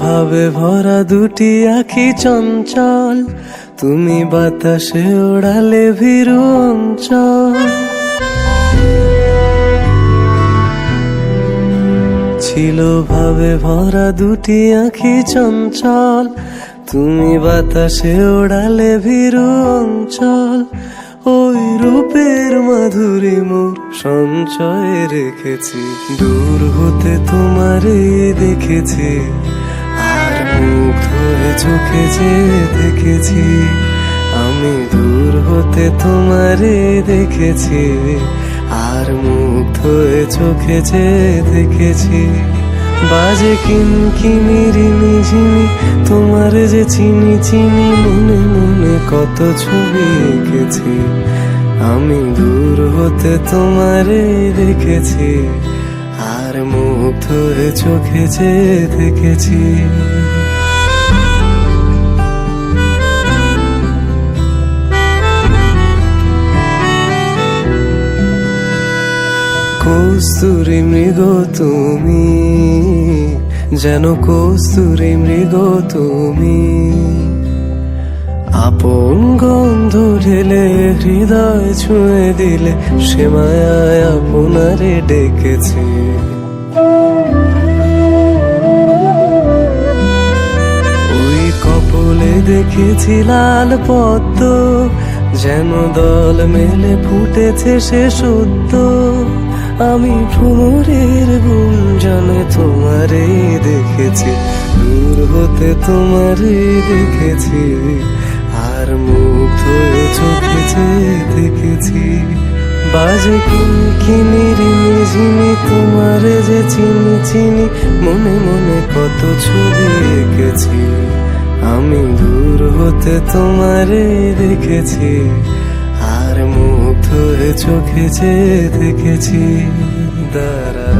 ভাবে ভরা দুটি আঁখি চঞ্চল, তুমি বাতাসে ওড়ালে ভীরু অঞ্চল। ছিল ভাবে ভরা দুটি আঁখি চঞ্চল, তুমি বাতাসে ওড়ালে ভীরু অঞ্চল। ওই রূপের মাধুরী মোর সঞ্চয়ে রেখেছি, দূর হতে তোমারে দেখেছি, আর মুগ্ধ হয়ে চোখে যে দেখেছি। আমি দূর হতে তোমারে দেখেছি, আর মুগ্ধ হয়ে চোখে যে দেখেছি। বাজে কিনকিনি রিনি ঝিনি, তোমার যে চিনি চিনি, মনে মনে কত ছবি এঁকেছি। আমি দূর হতে তোমারে দেখেছি, আর মুগ্ধ হয়ে চোখে যে দেখেছি। কস্তুরী মৃগ তুমি, যেন কস্তুরী মৃগ তুমি। আপন গন্ধ ঢেলে হৃদয় ছুঁয়ে দিলে, সে মায়ায় আপনারে ডেকেছে। ওই কপলে দেখেছি লাল পদ্ম, যেন দল মেলে ফুটেছে সে সদ্য। আমি ভ্রমরের গুঞ্জনে তোমারে দেখেছি, দূর হতে তোমারে দেখেছি, আর মুগ্ধ হয়ে চোখে যে দেখেছি। বাজে কিনকিনি রিনি ঝিনি, তোমারে যে চিনি চিনি, মনে মনে কত ছবি এঁকেছি। আমি দূর হতে তোমারে দেখেছি, আর মুগ্ধ হয়ে চোখে যে দেখেছি। দাঁড়া